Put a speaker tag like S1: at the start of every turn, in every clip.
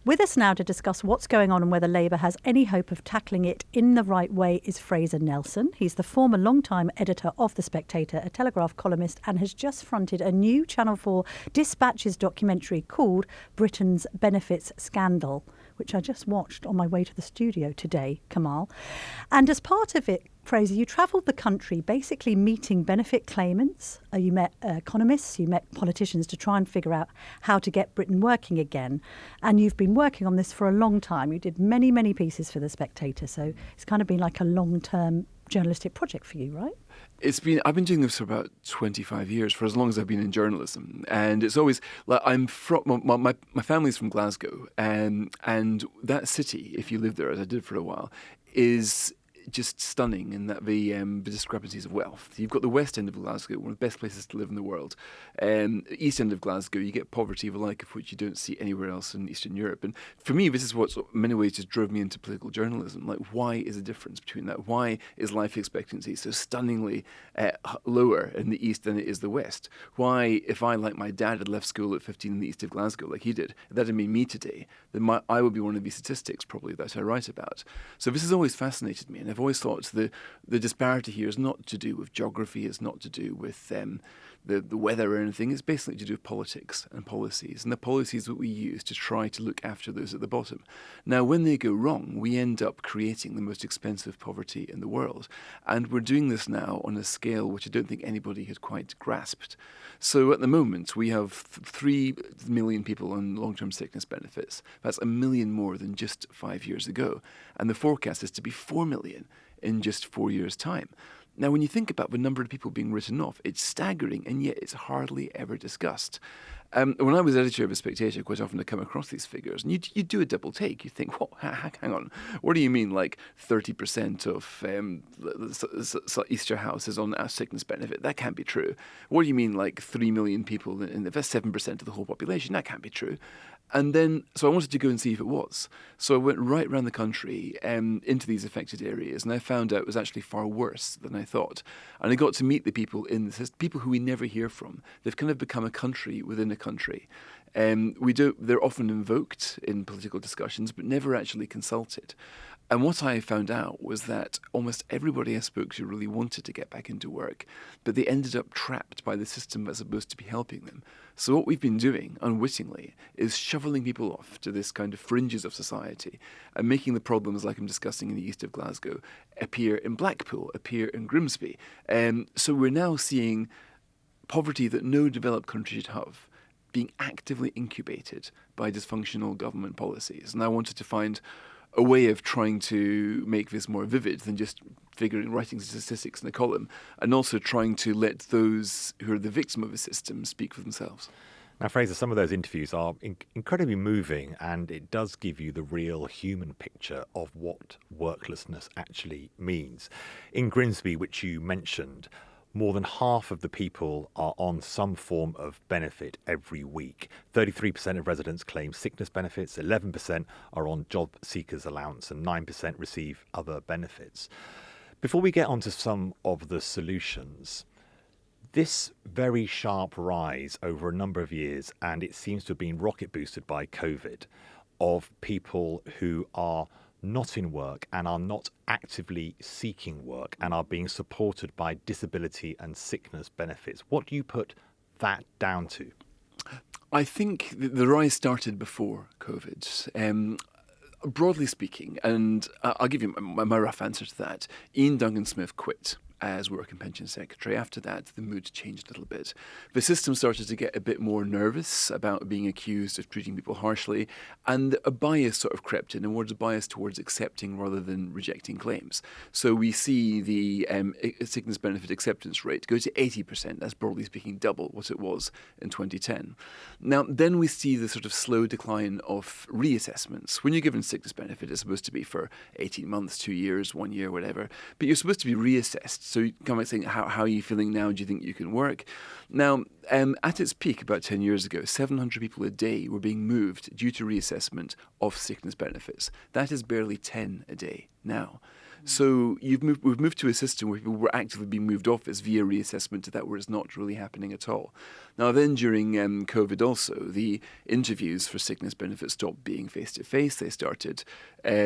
S1: With us now to discuss what's going on and whether Labour has any hope of tackling it in the right way is Fraser Nelson. He's the former long-time editor of The Spectator, a Telegraph columnist, and has just fronted a new Channel 4 Dispatches documentary called Britain's Benefits Scandal, which I just watched on my way to the studio today, Kamal. And as part of it, Fraser, you travelled the country basically meeting benefit claimants. You met economists, you met politicians to try and figure out how to get Britain working again. And you've been working on this for a long time. You did many, many pieces for The Spectator. So it's kind of been like a long-term journalistic project for you, right?
S2: I've been doing this for about 25 years, for as long as I've been in journalism. And it's always, like, my family's from Glasgow. And that city, if you live there, as I did for a while, is just stunning in that the discrepancies of wealth. You've got the west end of Glasgow, one of the best places to live in the world. East end of Glasgow, you get poverty of a like of which you don't see anywhere else in Eastern Europe. And for me, this is what in many ways just drove me into political journalism. Like, why is the difference between that? Why is life expectancy so stunningly lower in the east than it is the west? Why, if I, like my dad, had left school at 15 in the east of Glasgow, like he did, if that had been me today, then I would be one of these statistics probably that I write about. So this has always fascinated me, and I've always thought the disparity here is not to do with geography, it's not to do with the weather or anything, it's basically to do with politics and policies, and the policies that we use to try to look after those at the bottom. Now, when they go wrong, we end up creating the most expensive poverty in the world, and we're doing this now on a scale which I don't think anybody had quite grasped. So at the moment, we have 3 million people on long-term sickness benefits. That's 1 million more than just 5 years ago, and the forecast is to be 4 million in just 4 years' time. Now, when you think about the number of people being written off, it's staggering, and yet it's hardly ever discussed. When I was editor of The Spectator, quite often I come across these figures, and you do a double take. You think, well, hang on, what do you mean, like 30% of Easter House is on a sickness benefit? That can't be true. What do you mean, like 3 million people, and that's 7% of the whole population? That can't be true. And then, so I wanted to go and see if it was. So I went right around the country into these affected areas, and I found out it was actually far worse than I thought. And I got to meet the people in the system, people who we never hear from. They've kind of become a country within a country. They're often invoked in political discussions, but never actually consulted. And what I found out was that almost everybody I spoke to really wanted to get back into work, but they ended up trapped by the system that's supposed to be helping them. So what we've been doing, unwittingly, is shoveling people off to this kind of fringes of society and making the problems, like I'm discussing in the east of Glasgow, appear in Blackpool, appear in Grimsby. So we're now seeing poverty that no developed country should have being actively incubated by dysfunctional government policies. And I wanted to find a way of trying to make this more vivid than just writing statistics in a column, and also trying to let those who are the victim of the system speak for themselves.
S3: Now, Fraser, some of those interviews are incredibly moving, and it does give you the real human picture of what worklessness actually means. In Grimsby, which you mentioned, more than half of the people are on some form of benefit every week. 33% of residents claim sickness benefits, 11% are on job seekers allowance, and 9% receive other benefits. Before we get onto some of the solutions, this very sharp rise over a number of years, and it seems to have been rocket boosted by COVID, of people who are not in work and are not actively seeking work and are being supported by disability and sickness benefits. What do you put that down to?
S2: I think the rise started before COVID. Broadly speaking, and I'll give you my rough answer to that, Ian Duncan-Smith quit as Work and Pension Secretary. After that, the mood changed a little bit. The system started to get a bit more nervous about being accused of treating people harshly, and a bias sort of crept in, and was a bias towards accepting rather than rejecting claims. So we see the sickness benefit acceptance rate go to 80%. That's broadly speaking double what it was in 2010. Now, then we see the sort of slow decline of reassessments. When you're given sickness benefit, it's supposed to be for 18 months, 2 years, 1 year, whatever, but you're supposed to be reassessed. So you come back saying, how are you feeling now? Do you think you can work? Now, at its peak about 10 years ago, 700 people a day were being moved due to reassessment of sickness benefits. That is barely 10 a day now. So we've moved to a system where people were actively being moved off this via reassessment to that where it's not really happening at all. Now then, during COVID also, the interviews for sickness benefits stopped being face-to-face. They started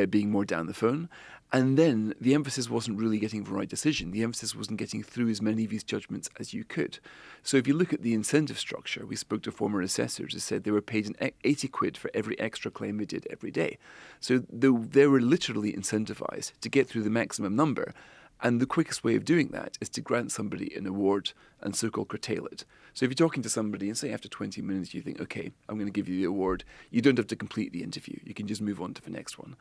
S2: being more down the phone. And then the emphasis wasn't really getting the right decision. The emphasis wasn't getting through as many of these judgments as you could. So if you look at the incentive structure, we spoke to former assessors who said they were paid 80 quid for every extra claim they did every day. So they were literally incentivized to get through the maximum number. And the quickest way of doing that is to grant somebody an award and so-called curtail it. So if you're talking to somebody and say after 20 minutes you think, okay, I'm going to give you the award, you don't have to complete the interview. You can just move on to the next one.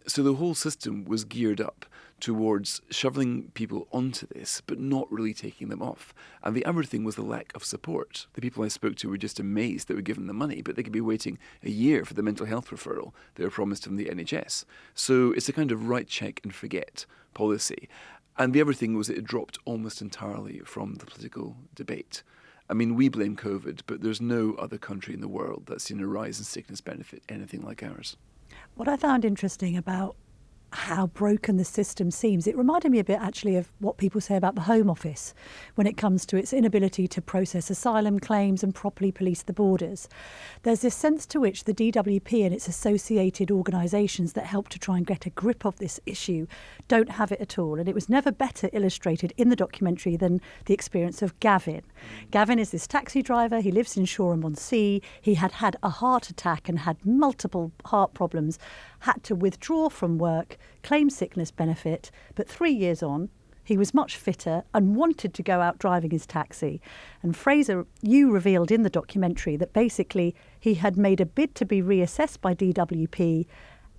S2: So the whole system was geared up towards shoveling people onto this, but not really taking them off. And the other thing was the lack of support. The people I spoke to were just amazed they were given the money, but they could be waiting a year for the mental health referral they were promised from the NHS. So it's a kind of right check and forget policy. And the other thing was that it dropped almost entirely from the political debate. I mean, we blame COVID, but there's no other country in the world that's seen a rise in sickness benefit anything like ours.
S1: What I found interesting about how broken the system seems, it reminded me a bit actually of what people say about the Home Office when it comes to its inability to process asylum claims and properly police the borders. There's this sense to which the DWP and its associated organisations that help to try and get a grip of this issue don't have it at all. And it was never better illustrated in the documentary than the experience of Gavin. Gavin is this taxi driver. He lives in Shoreham-on-Sea. He had had a heart attack and had multiple heart problems, had to withdraw from work, claim sickness benefit, but 3 years on, he was much fitter and wanted to go out driving his taxi. And Fraser, you revealed in the documentary that basically he had made a bid to be reassessed by DWP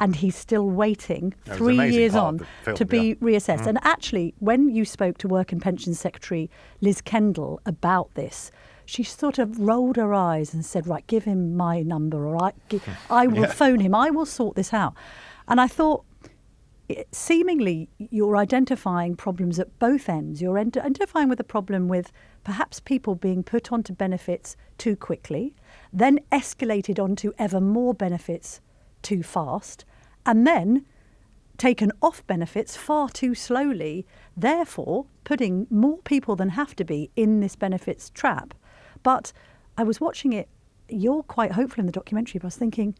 S1: and he's still waiting 3 years on to be reassessed. And actually, when you spoke to Work and Pensions Secretary Liz Kendall about this, she sort of rolled her eyes and said, right, give him my number or I will phone him. I will sort this out. And I thought, seemingly, you're identifying problems at both ends. You're identifying with a problem with perhaps people being put onto benefits too quickly, then escalated onto ever more benefits too fast, and then taken off benefits far too slowly, therefore putting more people than have to be in this benefits trap. But I was watching it, you're quite hopeful in the documentary, but I was thinking,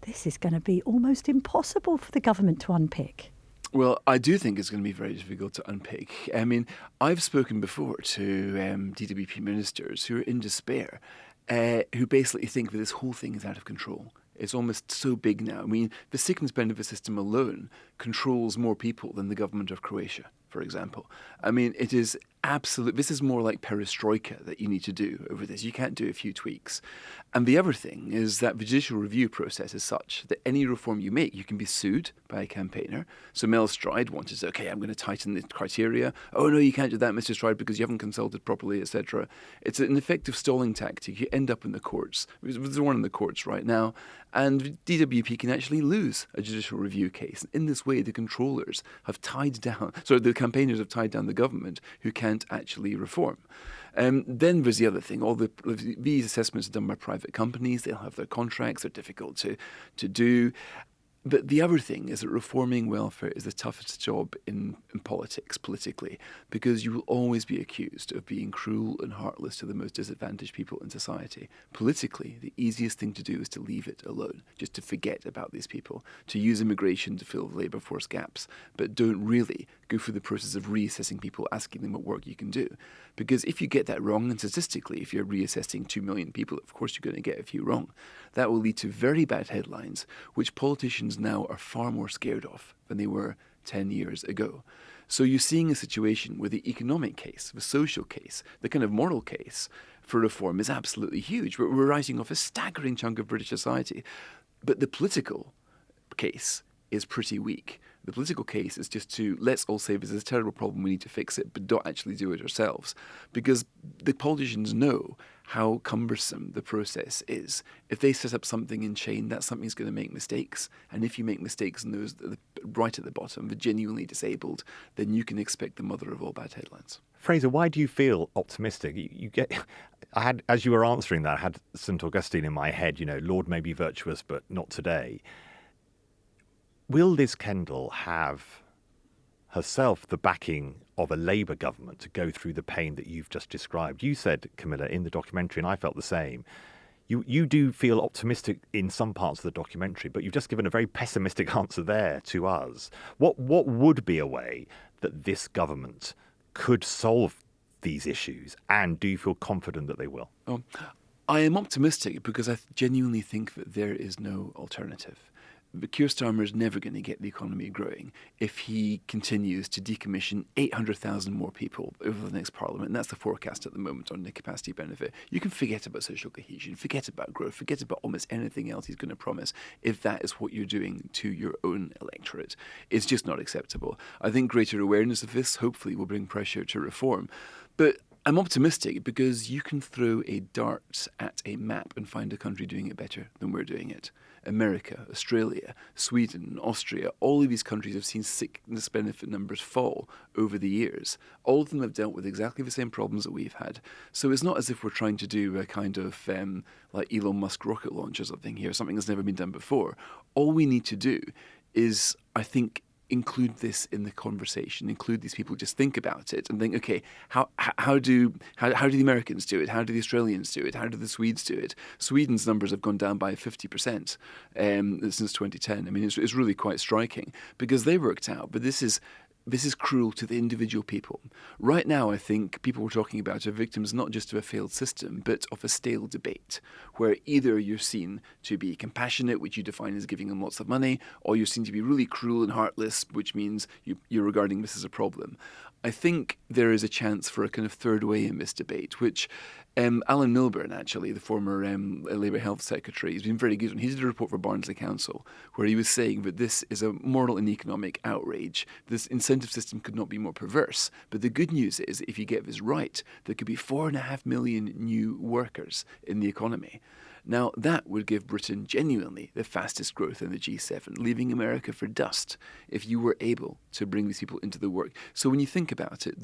S1: this is going to be almost impossible for the government to unpick.
S2: Well, I do think it's going to be very difficult to unpick. I mean, I've spoken before to DWP ministers who are in despair, who basically think that this whole thing is out of control. It's almost so big now. I mean, the sickness benefit system alone controls more people than the government of Croatia, for example. I mean, it is absolute. This is more like perestroika that you need to do over this. You can't do a few tweaks. And the other thing is that the judicial review process is such that any reform you make, you can be sued by a campaigner. So Mel Stride wanted to say, okay, I'm going to tighten the criteria. Oh, no, you can't do that, Mr. Stride, because you haven't consulted properly, etc. It's an effective stalling tactic. You end up in the courts. There's one in the courts right now. And DWP can actually lose a judicial review case. In this way, the controllers have tied down, the campaigners have tied down the government who can't actually reform. Then there's the other thing. These assessments are done by private companies. They'll have their contracts. They're difficult to do. But the other thing is that reforming welfare is the toughest job in politics, politically, because you will always be accused of being cruel and heartless to the most disadvantaged people in society. Politically, the easiest thing to do is to leave it alone, just to forget about these people, to use immigration to fill labour force gaps, but don't really go through the process of reassessing people, asking them what work you can do. Because if you get that wrong, and statistically, if you're reassessing 2 million people, of course you're going to get a few wrong. That will lead to very bad headlines, which politicians now are far more scared of than they were 10 years ago. So you're seeing a situation where the economic case, the social case, the kind of moral case for reform is absolutely huge. We're writing off a staggering chunk of British society. But the political case is pretty weak. The political case is just to, let's all say this is a terrible problem, we need to fix it, but don't actually do it ourselves. Because the politicians know how cumbersome the process is. If they set up something in chain, that something's going to make mistakes. And if you make mistakes and those right at the bottom, the genuinely disabled, then you can expect the mother of all bad headlines.
S3: Fraser, why do you feel optimistic? I had, as you were answering that, I had St. Augustine in my head, Lord may be virtuous, but not today. Will Liz Kendall have herself the backing of a Labour government to go through the pain that you've just described. You said, Camilla, in the documentary, and I felt the same, you do feel optimistic in some parts of the documentary, but you've just given a very pessimistic answer there to us. What would be a way that this government could solve these issues, and do you feel confident that they will?
S2: I am optimistic because I genuinely think that there is no alternative. But Keir Starmer is never going to get the economy growing if he continues to decommission 800,000 more people over the next parliament. And that's the forecast at the moment on the capacity benefit. You can forget about social cohesion, forget about growth, forget about almost anything else he's going to promise if that is what you're doing to your own electorate. It's just not acceptable. I think greater awareness of this hopefully will bring pressure to reform. But I'm optimistic because you can throw a dart at a map and find a country doing it better than we're doing it. America, Australia, Sweden, Austria, all of these countries have seen sickness benefit numbers fall over the years. All of them have dealt with exactly the same problems that we've had. So it's not as if we're trying to do a kind of like Elon Musk rocket launch or something here, something that's never been done before. All we need to do is, I think, include this in the conversation, include these people, just think about it and think, okay, how do the Americans do it? How do the Australians do it? How do the Swedes do it? Sweden's numbers have gone down by 50% since 2010. I mean, it's really quite striking because they worked out, but this is cruel to the individual people. Right now, I think people we're talking about are victims not just of a failed system, but of a stale debate, where either you're seen to be compassionate, which you define as giving them lots of money, or you're seen to be really cruel and heartless, which means you're regarding this as a problem. I think there is a chance for a kind of third way in this debate, which Alan Milburn, actually, the former Labour Health Secretary, has been very good on. He did a report for Barnsley Council where he was saying that this is a moral and economic outrage. This incentive system could not be more perverse. But the good news is, if you get this right, there could be 4.5 million new workers in the economy. Now, that would give Britain genuinely the fastest growth in the G7, leaving America for dust if you were able to bring these people into the work. So when you think about it,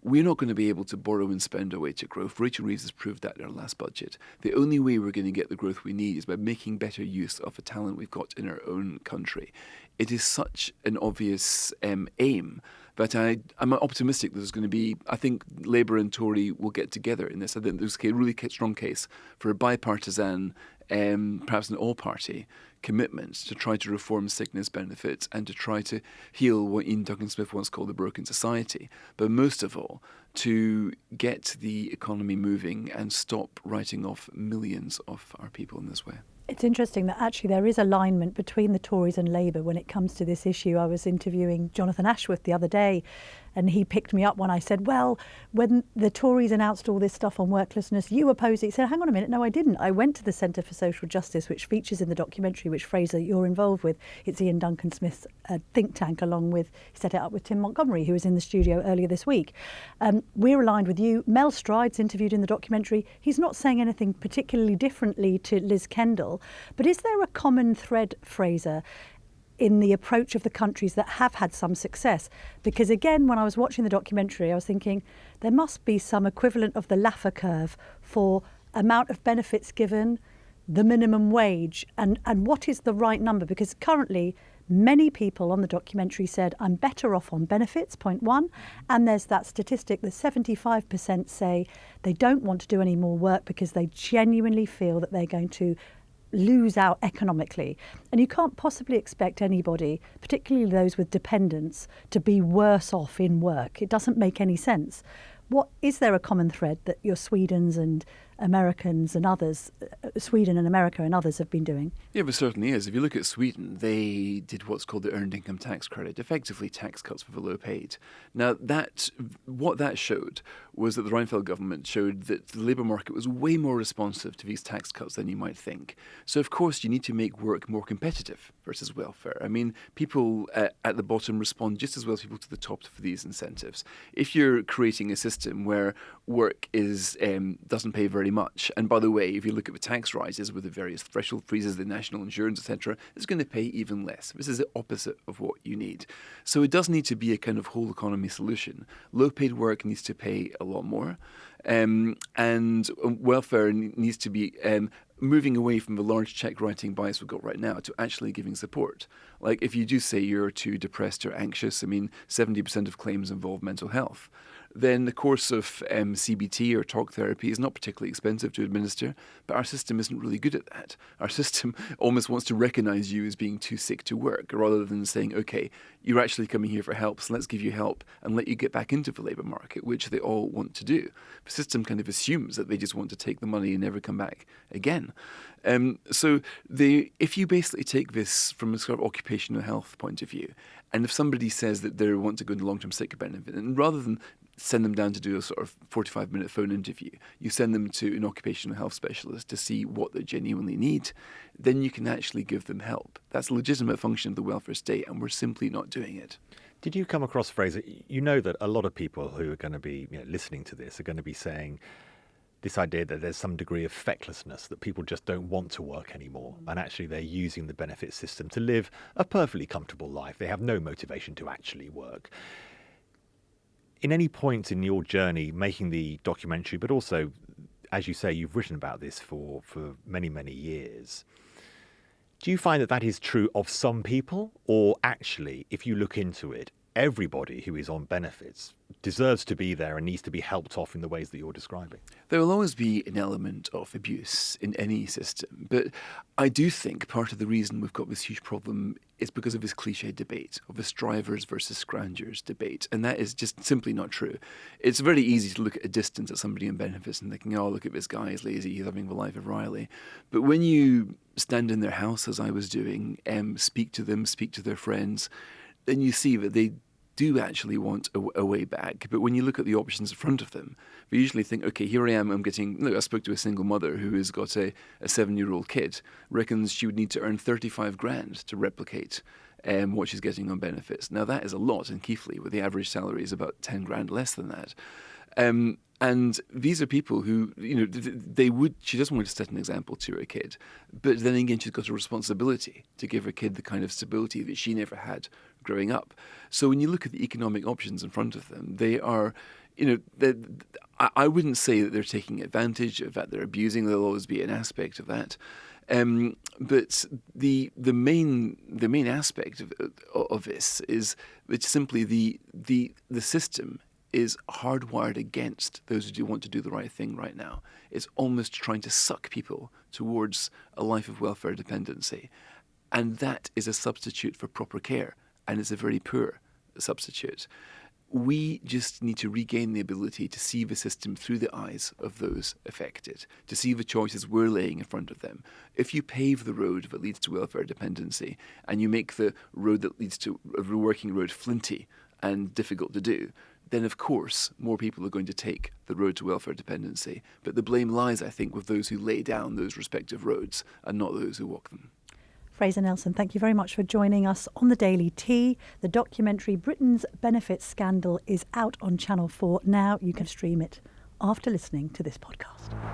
S2: we're not going to be able to borrow and spend our way to growth. Rachel Reeves has proved that in our last budget. The only way we're going to get the growth we need is by making better use of the talent we've got in our own country. It is such an obvious aim. But I'm optimistic there's going to be, I think Labour and Tory will get together in this. I think there's a really strong case for a bipartisan, perhaps an all-party commitment to try to reform sickness benefits and to try to heal what Ian Duncan-Smith once called a broken society. But most of all, to get the economy moving and stop writing off millions of our people in this way.
S1: It's interesting that actually there is alignment between the Tories and Labour when it comes to this issue. I was interviewing Jonathan Ashworth the other day, and he picked me up when I said, well, when the Tories announced all this stuff on worklessness, you opposed it. He said, hang on a minute, no, I didn't. I went to the Centre for Social Justice, which features in the documentary, which, Fraser, you're involved with. It's Ian Duncan-Smith's think tank, along with, he set it up with Tim Montgomery, who was in the studio earlier this week. We're aligned with you. Mel Stride's interviewed in the documentary. He's not saying anything particularly differently to Liz Kendall. But is there a common thread, Fraser, in the approach of the countries that have had some success? Because again, when I was watching the documentary, I was thinking there must be some equivalent of the Laffer curve for amount of benefits given, the minimum wage, and what is the right number? Because currently, many people on the documentary said, I'm better off on benefits, point one. And there's that statistic that 75% say they don't want to do any more work because they genuinely feel that they're going to lose out economically. And you can't possibly expect anybody, particularly those with dependents, to be worse off in work. It doesn't make any sense. Is there a common thread that your Swedens and Americans and others, Sweden and America and others have been doing?
S2: Yeah, there certainly is. If you look at Sweden, they did what's called the earned income tax credit, effectively tax cuts for the low paid. Now, what that showed was that the Reinfeldt government showed that the labour market was way more responsive to these tax cuts than you might think. So, of course, you need to make work more competitive versus welfare. I mean, people at the bottom respond just as well as people to the top for these incentives. If you're creating a system where work doesn't pay very very much. And by the way, if you look at the tax rises with the various threshold freezes, the national insurance, etc., it's going to pay even less. This is the opposite of what you need. So it does need to be a kind of whole economy solution. Low-paid work needs to pay a lot more, and welfare needs to be moving away from the large check writing bias we've got right now to actually giving support. Like if you do say you're too depressed or anxious, 70% of claims involve mental health. Then the course of CBT or talk therapy is not particularly expensive to administer, but our system isn't really good at that. Our system almost wants to recognize you as being too sick to work, rather than saying, okay, you're actually coming here for help, so let's give you help and let you get back into the labour market, which they all want to do. The system kind of assumes that they just want to take the money and never come back again. If you basically take this from a sort of occupational health point of view, and if somebody says that they want to go into long-term sick benefit, and rather than send them down to do a sort of 45-minute phone interview, you send them to an occupational health specialist to see what they genuinely need, then you can actually give them help. That's a legitimate function of the welfare state, and we're simply not doing it.
S3: Did you come across, Fraser, you know that a lot of people who are going to be listening to this are going to be saying this idea that there's some degree of fecklessness, that people just don't want to work anymore, and actually they're using the benefit system to live a perfectly comfortable life. They have no motivation to actually work. In any point in your journey making the documentary, but also, as you say, you've written about this for many, many years, do you find that that is true of some people? Or actually, if you look into it, everybody who is on benefits deserves to be there and needs to be helped off in the ways that you're describing? There
S2: will always be an element of abuse in any system, but I do think part of the reason we've got this huge problem is because of this cliche debate of this drivers versus scroungers debate, and that is just simply not true. It's very easy to look at a distance at somebody on benefits and thinking, oh, look at this guy, he's lazy, he's having the life of Riley. But when you stand in their house, as I was doing, speak to them, speak to their friends, then you see that they do actually want a way back. But when you look at the options in front of them, we usually think, okay, here I am, I spoke to a single mother who has got a 7-year-old kid, reckons she would need to earn 35 grand to replicate what she's getting on benefits. Now that is a lot in Keighley, where the average salary is about 10 grand less than that. And these are people who, she doesn't want to set an example to her kid. But then again, she's got a responsibility to give her kid the kind of stability that she never had growing up. So when you look at the economic options in front of them, they are, I wouldn't say that they're taking advantage of that, they're abusing. There'll always be an aspect of that. But the main aspect of this is it's simply the system is hardwired against those who do want to do the right thing right now. It's almost trying to suck people towards a life of welfare dependency. And that is a substitute for proper care, and it's a very poor substitute. We just need to regain the ability to see the system through the eyes of those affected, to see the choices we're laying in front of them. If you pave the road that leads to welfare dependency, and you make the road that leads to a working road flinty and difficult to do, then of course more people are going to take the road to welfare dependency. But the blame lies, I think, with those who lay down those respective roads and not those who walk them.
S1: Fraser Nelson, thank you very much for joining us on the Daily Tea. The documentary Britain's Benefits Scandal is out on Channel 4 now. You can stream it after listening to this podcast.